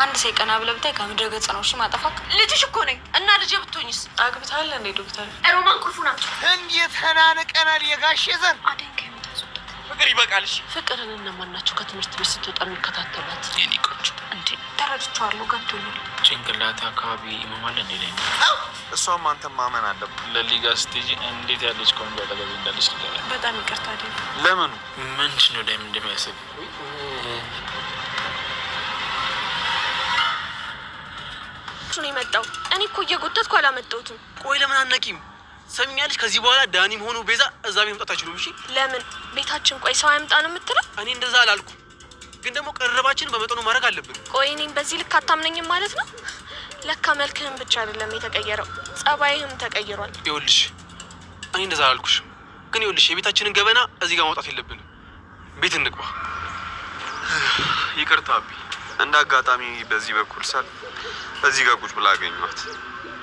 አንድ ሰይቀና ብለብታይ ከምድረ ገጽ ነው እሺ ማጠፋክ። ልጅሽ እኮ ነኝ እና ልጅ ብትሆኝስ? አግብታለ እንዴ ዶክተር? ሮማን ቁልፉ ናቸው። እንዴት ተናነቀናል የጋሽ ዘር አደንከ የምታስወጣት ፍቅር ይበቃልሽ። ፍቅርን እነማን ናቸው ከትምህርት ቤት ስትወጣ የሚከታተሏት? የኔ ቆንጆ እንዴ ተረድቻለሁ፣ ገብቶኛል። ጭንቅላት አካባቢ ይመማል እንዴ ላይ እሷም አንተም ማመን አለብህ። ለሊጋ ስቴጅ እንዴት ያለች ቆንጆ አጠገቤ እንዳለች ንገረኝ። በጣም ይቅርታ አይደል? ለምኑ ምንድን ነው ዳይም እንደሚያስብ ነው የመጣው። እኔ እኮ እየጎተትኩ አላመጣሁትም። ቆይ ለምን አነቂም? ሰሚኛለሽ? ከዚህ በኋላ ዳኒም ሆኖ ቤዛ እዛ ቤት መምጣት አይችሉም። እሺ ለምን ቤታችን? ቆይ ሰው አይምጣ ነው የምትለው? እኔ እንደዛ አላልኩ፣ ግን ደግሞ ቀረባችን በመጠኑ ማድረግ አለብን። ቆይ እኔም በዚህ ልክ አታምነኝም ማለት ነው? ለካ መልክህም ብቻ አይደለም የተቀየረው፣ ጸባይህም ተቀይሯል። ይኸውልሽ እኔ እንደዛ አላልኩሽ፣ ግን ይኸውልሽ የቤታችንን ገበና እዚህ ጋር ማውጣት የለብንም። ቤት እንግባ። ይቅርታ አቢ፣ እንደ አጋጣሚ በዚህ በኩል ሳል እዚህ ጋር ቁጭ ብላ አገኘኋት።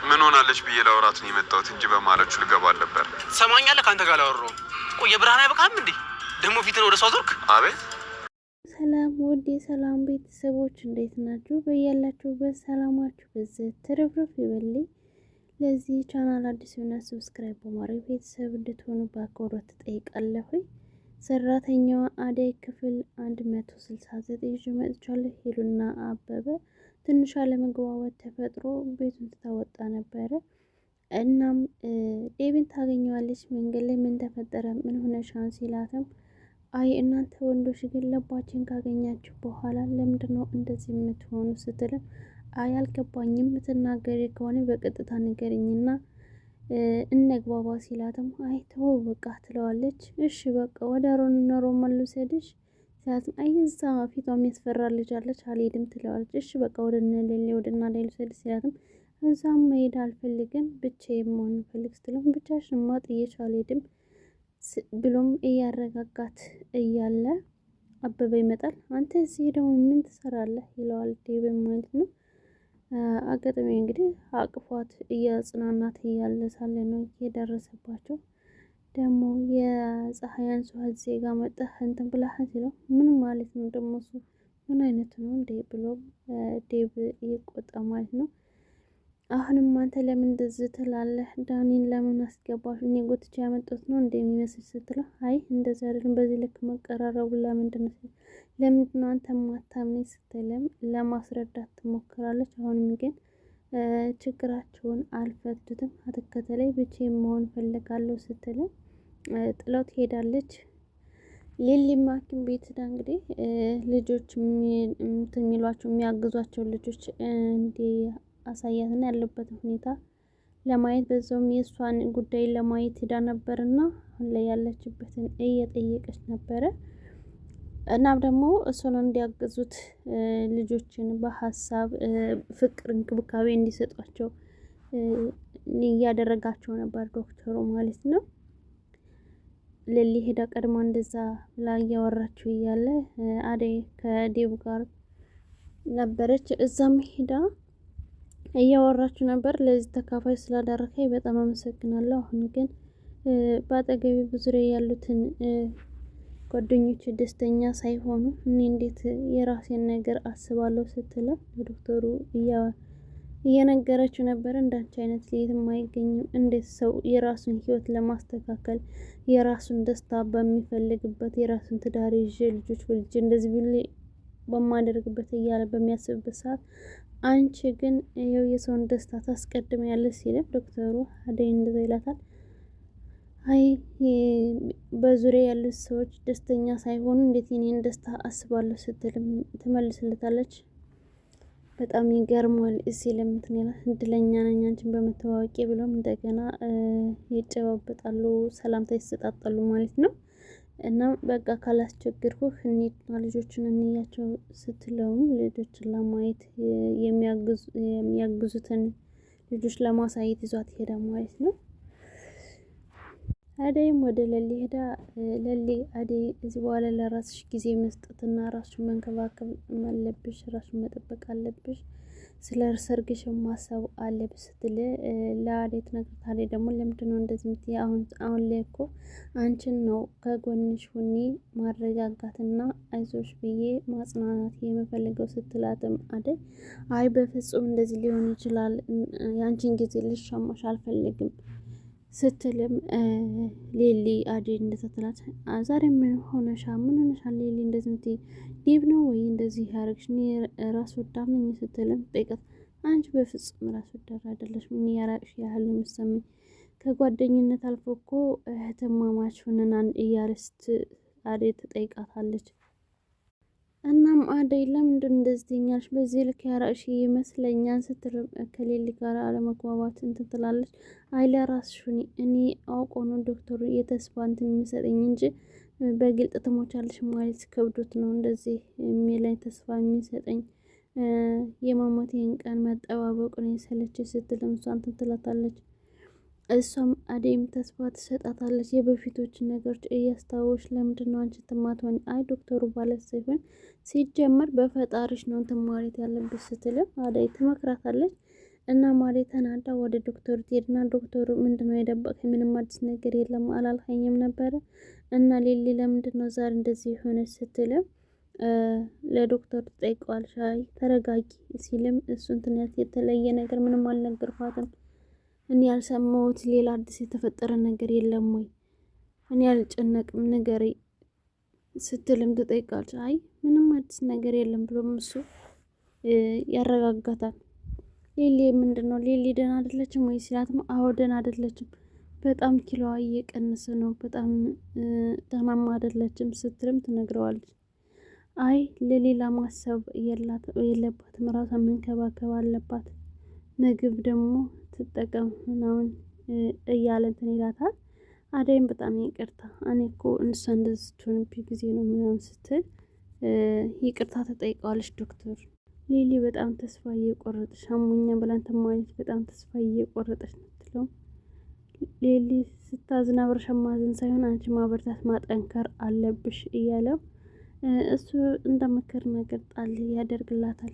ምን ሆናለች ብዬ ላወራት ነው የመጣሁት እንጂ በማለችሁ ልገባ አልነበር። ሰማኛለህ? ከአንተ ጋር ላወራው። ቆይ የብርሃን አይበቃም እንዴ? ደግሞ ፊትን ወደ እሷ ዞርክ። አቤት። ሰላም ውድ የሰላም ቤተሰቦች እንዴት ናችሁ? በያላችሁበት ሰላማችሁ በዚህ ትርፍርፍ ይበልኝ። ለዚህ ቻናል አዲስ የሆነ ሰብስክራይብ በማድረግ ቤተሰብ እንድትሆኑ በአክብሮት ትጠይቃለሁ። ሰራተኛዋ አደይ ክፍል 169 ይዤ መጥቻለሁ። ሄሉና አበበ ትንሽ አለመግባባት ተፈጥሮ ቤቱን ትታወጣ ነበረ። እናም ዴቪን ታገኘዋለች መንገድ ላይ። ምን ተፈጠረ? ምን ሆነሻን ሲላትም አይ እናንተ ወንዶች ግን ልባችን ካገኛችሁ በኋላ ለምንድነው እንደዚህ የምትሆኑ ስትልም አይ አልገባኝም፣ የምትናገሪ ከሆነ በቀጥታ ንገሪኝና እነግባባ ሲላትም አይ ተው በቃ ትለዋለች። እሺ በቃ ወደ ሮማን ልውሰድሽ ሲላትም አይ እዛ ፊቷ የሚያስፈራ ልጅ አለች አልሄድም ትለዋለች። እሺ በቃ ወደ እናቴ ልውሰድሽ ሲላትም እዛም መሄድ አልፈልግም ብቻዬን መሆን ፈልግ ስትልም ብቻሽንማ ጥዬሽ አልሄድም ብሎም እያረጋጋት እያለ አበበ ይመጣል። አንተ እዚህ ደግሞ ምን ትሰራለህ ይለዋል ዴቭን ማለት ነው። አጋጣሚ እንግዲህ አቅፏት እያጽናናት እያለ ሳለ ነው የደረሰባቸው። ደግሞ የፀሐያን ሰው ዜጋ መጣህ እንትን ብላህ ሲለው ምን ማለት ነው ደግሞ እሱ ምን አይነት ነው እንዴ ብሎ ዴቭ ይቆጣ ማለት ነው። አሁንም አንተ ለምን እንደዚህ ትላለህ? ዳኒን ለምን አስገባሽ? እኔ ጎትቼ ያመጣሁት ነው እንደሚመስል ስትለው አይ እንደዚህ አይደለም፣ በዚህ ልክ መቀራረቡ ለምንድን ነው አንተ ማታምነኝ ስትልም ለማስረዳት ትሞክራለች። አሁንም ግን ችግራቸውን አልፈቱትም። አትከተለኝ ብቻዬን መሆን ፈልጋለሁ ስትልም ጥለው ትሄዳለች። ሊሊ ሐኪም ቤት ዳ እንግዲህ ልጆች የሚሏቸው የሚያግዟቸው ልጆች እንዲ አሳያትና ያለበትን ሁኔታ ለማየት በዛውም የእሷን ጉዳይ ለማየት ሄዳ ነበርና አሁን ላይ ያለችበትን እየጠየቀች ነበረ። እናም ደግሞ እሱን እንዲያግዙት ልጆችን በሀሳብ ፍቅር፣ እንክብካቤ እንዲሰጧቸው እያደረጋቸው ነበር ዶክተሩ ማለት ነው። ሊሊ ሄዳ ቀድማ እንደዛ ብላ እያወራችው እያለ አደይ ከዴቭ ጋር ነበረች። እዛም ሄዳ እያወራችሁ ነበር። ለዚህ ተካፋይ ስላደረከኝ በጣም አመሰግናለሁ። አሁን ግን በአጠገቤ በዙሪያ ያሉትን ጓደኞች ደስተኛ ሳይሆኑ እኔ እንዴት የራሴን ነገር አስባለሁ ስትለው ለዶክተሩ እየነገረችው ነበር። እንዳንቺ አይነት ሌትም አይገኝም። እንዴት ሰው የራሱን ህይወት ለማስተካከል የራሱን ደስታ በሚፈልግበት የራሱን ትዳር ይዤ ልጆች ወልጄ እንደዚህ ቢል በማደርግበት እያለ በሚያስብበት ሰዓት አንቺ ግን ይኸው የሰውን ደስታ ታስቀድሚያለሽ ሲልም ዶክተሩ አደይ እንደዛ ይላታል። አይ በዙሪያ ያሉት ሰዎች ደስተኛ ሳይሆኑ እንዴት የኔን ደስታ አስባለሁ ስትልም ትመልስለታለች። በጣም ይገርማል ሲልም እንትን ይላል። እድለኛ ነኝ አንቺን በመተዋወቂ ብሎም እንደገና ይጨባበጣሉ፣ ሰላምታ ይሰጣጣሉ ማለት ነው። እና በቃ ካላስቸግርኩህ እንሂድና ልጆችን እንያቸው ስትለውም ልጆችን ለማየት የሚያግዙትን ልጆች ለማሳየት ይዟት ሄዳ ማለት ነው። አደይም ወደ ለሊ ሄዳ ለሊ አደይ እዚህ በኋላ ለራስሽ ጊዜ መስጠትና ራስሽን መንከባከብ አለብሽ፣ ራስሽን መጠበቅ አለብሽ፣ ስለ ሰርግሽ ማሰብ አለብሽ ስትል ለአደይ ትነግራት። አደይ ደግሞ ለምንድነው እንደዚህ የምትይ? አሁን ላይ እኮ አንቺን ነው ከጎንሽ ሁኒ ማረጋጋትና አይዞሽ ብዬ ማጽናናት የምፈልገው ስትላትም አደይ አይ በፍጹም እንደዚህ ሊሆን ይችላል፣ የአንቺን ጊዜ ልሻማሽ አልፈልግም ስትልም ሌሊ አደይ እንደተተላት ዛሬ ምን ሆነሻ? ምን ሆነሻል ሌሊ? እንደዚህ ምትይ ዲብ ነው ወይ እንደዚህ ያረግሽ? እኔ ራስ ወዳድ ነኝ ስትልም ጠይቀት። አንቺ በፍጹም ራስ ወዳድ አይደለሽ። ምን ያራቅሽ ያህል የምትሰሚኝ ከጓደኝነት አልፎ እኮ እህትማማች ሆነናል እያለች አደይ ትጠይቃታለች። እናም አደይ ለምንድን እንደዚህ ትኛለሽ? በዚህ ልክ ያራቅሽ ይመስለኛል ስትል ከሌሊ ጋር አለመግባባት እንትን ትላለች። አይ ለራስሽ ሁኚ፣ እኔ አውቆ ነው ዶክተሩ የተስፋ እንትን የሚሰጠኝ እንጂ በግልጥ ትሞቻለሽ ማለት ከብዶት ነው እንደዚህ የሚለኝ ተስፋ የሚሰጠኝ የማሞቴን ቀን መጠባበቁ ነው የሰለች ስትልም እሷ እንትን ትላታለች። እሷም አደይም ተስፋ ትሰጣታለች። የበፊቶችን ነገሮች እያስታወሽ ለምንድን ነው አንቺ ትማትሆን? አይ ዶክተሩ ባለት ሳይሆን ሲጀመር በፈጣሪሽ ነው እንትን ማለት ያለብሽ ስትልም አደይ ትመክራታለች። እና አደይ ተናዳ ወደ ዶክተሩ ትሄድና ዶክተሩ ምንድነው የደበቀኝ? ምንም አዲስ ነገር የለም አላልኸኝም ነበረ? እና ሌሊ ለምንድን ነው ዛሬ እንደዚህ የሆነች ስትልም ለዶክተሩ ትጠይቀዋለች። አይ ተረጋጊ ሲልም እሱ እንትን የተለየ ነገር ምንም አልነገርኳትም፣ እኔ ያልሰማሁት ሌላ አዲስ የተፈጠረ ነገር የለም ወይ? እኔ አልጨነቅም ንገሪ ስትልም ትጠይቃለች። አይ ምንም አዲስ ነገር የለም ብሎም እሱ ያረጋጋታል። ሌሊ ምንድነው ሌሊ ደህና አይደለችም ወይ ሲላትም አዎ ደህና አይደለችም፣ በጣም ኪሎዋ እየቀነሰ ነው፣ በጣም ደህናማ አይደለችም ስትልም ትነግረዋለች። አይ ለሌላ ማሰብ የለባትም፣ ራሷን መንከባከብ አለባት፣ ምግብ ደግሞ ትጠቀም ምናምን እያለ እንትን ይላታል። አደይም በጣም ይቅርታ እኔ እኮ እንሷ እንደዚህ ስትሆንብኝ ጊዜ ነው ምናምን ስትል ይቅርታ ተጠይቀዋለች ዶክተር። ሌሊ በጣም ተስፋ እየቆረጠች አሞኛ ብላን ተማሪት በጣም ተስፋ እየቆረጠች ነው ትለው። ሌሊ ስታዝና አብረሽ ማዘን ሳይሆን አንቺ ማበርታት ማጠንከር አለብሽ እያለው እሱ እንደመከር ነገር ጣል ያደርግላታል።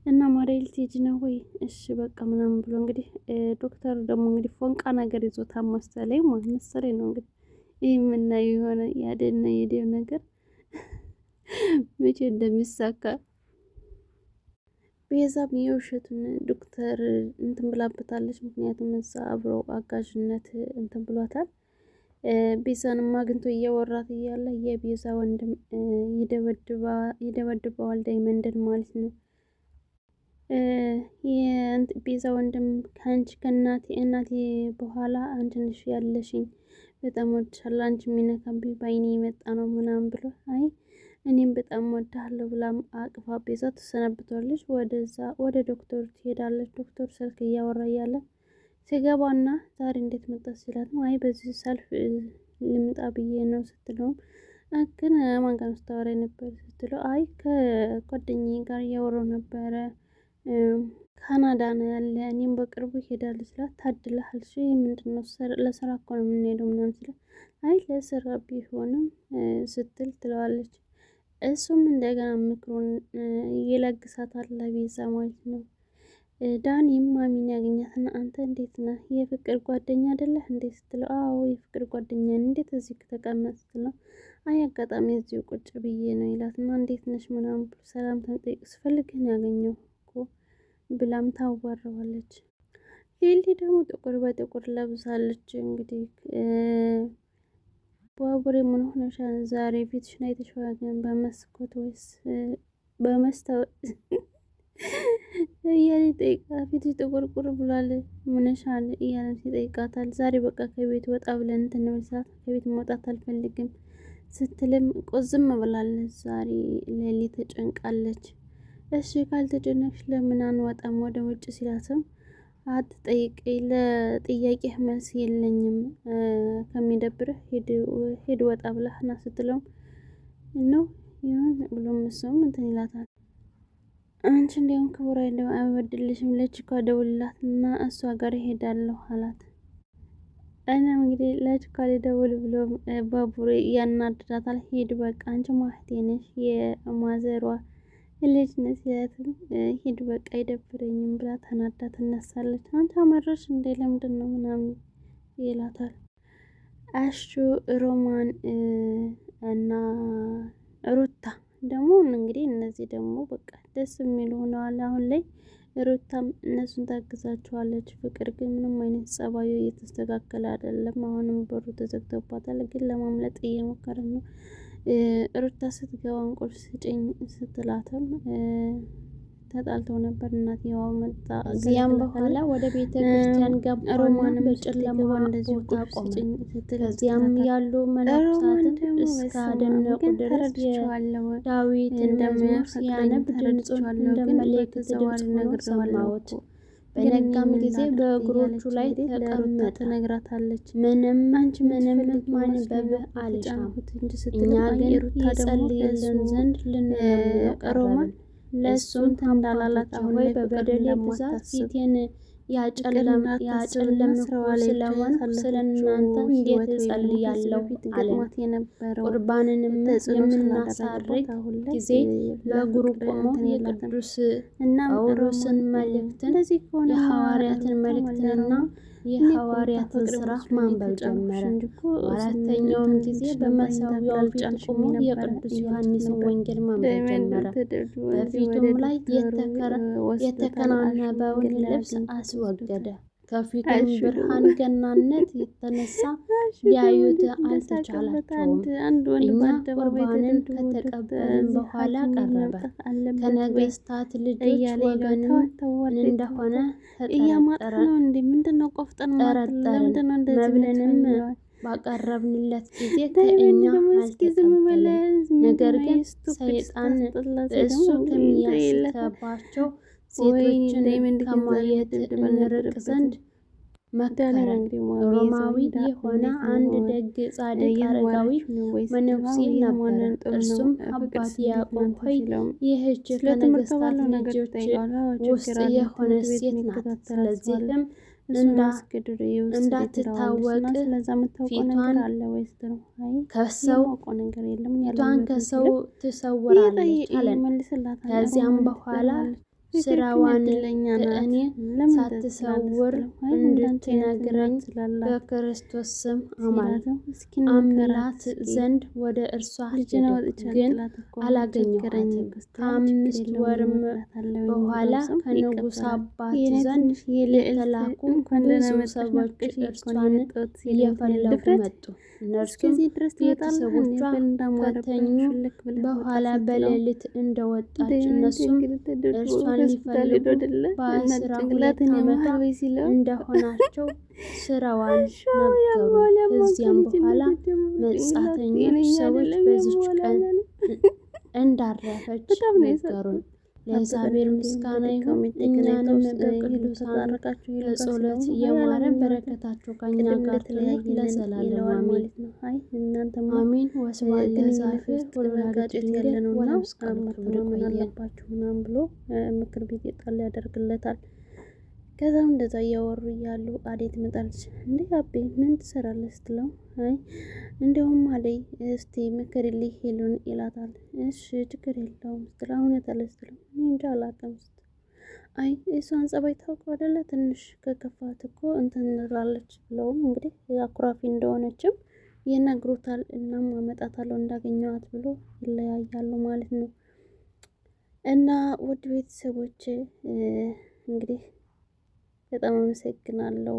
እና ማሬ ልትሄጂ ነው ወይ? እሺ በቃ ምናምን ብሎ እንግዲህ ዶክተር ደግሞ እንግዲህ ፎንቃ ነገር ይዞታ መሰለኝ ነው እንግዲህ ይህ የምናየው የሆነ ያደና የዴው ነገር መቼ እንደሚሳካ ቤዛም የውሸቱን ዶክተር እንትን ብላበታለች። ምክንያቱም እዛ አብረው አጋዥነት እንትን ብሏታል። ቤዛንም አግኝቶ እያወራት እያለ የቤዛ ወንድም ይደበድበዋል ዳይመንድን ማለት ነው። ቤዛ ወንድም ከአንቺ እናቴ በኋላ አንቺ ነሽ ያለሽኝ፣ በጣም ወድሻለሁ፣ አንቺ የሚነካብኝ በአይኔ የመጣ ነው ምናምን ብሎ አይ እኔም በጣም ወድሃለሁ ብላም አቅፋ ቤዛ ትሰነብቷለች። ወደ ዶክተሩ ትሄዳለች። ዶክተሩ ስልክ እያወራ እያለ ሲገባና ዛሬ እንዴት መጣ ሲላት ነው አይ በዚህ ሰልፍ ልምጣ ብዬ ነው ስትለውም ግን ማን ጋር ስታወራ ነበር ስትለው አይ ከጓደኛዬ ጋር እያወራሁ ነበረ ካናዳ ነው ያለ፣ እኔም በቅርቡ ይሄዳል ስላት ታድለሃል፣ እሺ ምንድነው ለስራ እኮ ነው የምንሄደው ምናምን ስላት አይ ለስራ ቢሆንም ስትል ትለዋለች። እሱም እንደገና ምክሩን ይለግሳታል ለቤዛ ማለት ነው። ዳኒም ማሚን ያገኛትና አንተ እንዴት ነህ የፍቅር ጓደኛ አይደለህ እንዴት ስትለው አዎ የፍቅር ጓደኛ እንዴት እዚህ ተቀመጥ ስትለው አይ አጋጣሚ እዚሁ ቁጭ ብዬ ነው ይላትና እንዴት ነሽ ምናምን ሰላም ተንጠይቅ ስፈልግህ ነው ያገኘው እኮ ብላም ታዋረዋለች። ሌሊ ደግሞ ጥቁር በጥቁር ለብሳለች። እንግዲህ ባቡሬ ምን ሆነሻል ዛሬ ፊትሽን አይተሽዋል በመስኮት ወይስ በመስታወት እያለ ይጠይቃታል። ፊትሽ ጥቁርቁር ብሏል ምንሻል እያለ ይጠይቃታል። ዛሬ በቃ ከቤት ወጣ ብለን እንትን ብላት ከቤት መውጣት አልፈልግም ስትልም ቆዝም ብላለች። ዛሬ ሌሊ ተጨንቃለች። እሺ ካልተጨነቅሽ ለምን አንወጣም ወደ ውጭ ሲላትም አትጠይቀኝ፣ ለጥያቄህ መልስ የለኝም፣ ከሚደብርህ ሄድ ወጣ ብለህ ና ስትለው ነው ይሁን ብሎ መስም እንትን ይላታል። አንቺ እንዲያውም ክቡር አይወድልሽም ለችኳ ደውልላት እና እሷ ጋር ይሄዳለሁ አላት። እናም እንግዲህ ለችካሌ ደውል ብሎ ባቡሬ ያናድዳታል። ሂድ በቃ አንቺ ማህቴ ነሽ የማዘሯ ልጅ ነሽ ያትም ሂድ በቃ አይደብረኝም ብላ ተናዳ ትነሳለች። አንተ አመረሽ እንዴ ለምንድን ነው ምናምን ይላታል። አሹ ሮማን እና ሩታ ደግሞ እንግዲህ እነዚህ ደግሞ በቃ ደስ የሚሉ ሆነዋል አሁን ላይ። ሩታም እነሱን ታግዛቸዋለች። ፍቅር ግን ምንም አይነት ጸባዩ እየተስተካከለ አይደለም። አሁንም በሩ ተዘግቶባታል፣ ግን ለማምለጥ እየሞከረ ነው። ሩታ ስትገባ ቁልፍ ስጭኝ ስትላትም ተጣልተው ነበር። እናትየዋ መጣ። ከዚያም በኋላ ወደ ቤተ ክርስቲያን ገባ። ሮማንም በጨለማ እንደዚህ ቦታ ቆመች። ከዚያም ያሉ መላእክታትን እስካደነቁ ድረስ ዳዊት እንደመዝሙር ሲያነብ ድምፁን እንደ መላእክት ድምፅ ሆኖ ሰማሁት። በነጋም ጊዜ በእግሮቹ ላይ ተቀመጠ። ትነግራታለች። ምንም ማንበብ አልሻም፣ እኛ ግን ይጸልይልን ዘንድ ልንሮማን ለእሱን እንዳላላት አሁን ላይ በበደሌ ብዛት ፊቴን ያጨለምኩ ስለሆን ስለ እናንተ እንዴት እጸልያለሁ አለን። ቁርባንንም የምናሳርግ ጊዜ በእግሩ ቆሞ የቅዱስ ጳውሎስን መልእክትን የሐዋርያትን መልእክትንና የሐዋርያትን ስራ ማንበብ ጀመረ። በአራተኛውም ጊዜ በመሠዊያው ፊት ቆሞ የቅዱስ ዮሐንስን ወንጌል ማንበብ ጀመረ። በፊቱም ላይ የተከናነበውን ልብስ አስወገደ። ከፊቱም ብርሃን ገናነት የተነሳ ሊያዩት አልተቻላቸውም። እኛ ቁርባንን ከተቀበልን በኋላ ቀረበ። ከነገስታት ልጆች ወገን እንደሆነ ጠረጠርን። መብልንም ባቀረብንለት ጊዜ ከእኛ አልተቀበለም። ነገር ግን ሰይጣን በእሱ ከሚያስገባቸው ሴቶችን ከማየት እንርቅ ዘንድ መከረን። ሮማዊ የሆነ አንድ ደግ ጻድቅ አረጋዊ መነኩሴ ነበረ። እርሱም አባት ያዕቆብ ሆይ ይህች ከነገስታት ልጆች ውስጥ የሆነች ሴት ናት። ስለዚህም እንዳትታወቅ ከሰው ትሰውራለች አለን። ከዚያም በኋላ ስራዋን ከእኔ ሳትሰውር እንድትነግረኝ በክርስቶስ ስም አምላት ዘንድ ወደ እርሷ ሄድሁ፣ ግን አላገኘኋትም። ከ5 ወርም በኋላ ከንጉሥ አባት ዘንድ የተላኩ ብዙ ሰዎች እርሷን እየፈለጉ መጡ። እነርሱም ቤተሰቦቿ ከተኙ በኋላ በሌሊት እንደወጣች እነሱም እርሷን ሊፈልጉ በ12 ዓመት እንደሆናቸው ስራዋን ነገሩ። ከዚያም በኋላ መጻተኞች ሰዎች በዚች ቀን እንዳረፈች ነገሩን። ለእግዚአብሔር ምስጋና ይሁን። እኛንም በቅዱሳን በጸሎት የማረ በረከታቸው ከእኛ ጋር ትኑር ለዘላለም አሜን አሜን። ወስብሐት ለእግዚአብሔር ወለወላዲቱ ድንግል ወለመስቀሉ ክቡር። አለባችሁ ምናምን ብሎ ምክር ቤት ጣል ያደርግለታል። ከዛም እንደዛ እያወሩ እያሉ አደይ ትመጣለች። እንዴ አቤ ምን ትሰራለህ ስትለው አይ እንደውም አደይ እስቲ ምክርልኝ ሄሉን ይላታል። እሺ ችግር የለውም ስትለው እውነት አለ ስትለው እኔ እንጃ አላውቅም ስትለው አይ እሷን ጸባይ ታውቀው አይደለ ትንሽ ከከፋት እኮ እንትን እንላለች ብለውም እንግዲህ አኩራፊ እንደሆነችም ይነግሩታል። እናም አመጣታለሁ እንዳገኘዋት ብሎ ይለያያሉ ማለት ነው። እና ውድ ቤተሰቦች እንግዲህ በጣም አመሰግናለሁ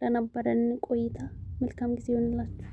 ለነበረን ቆይታ። መልካም ጊዜ ይሆንላችሁ።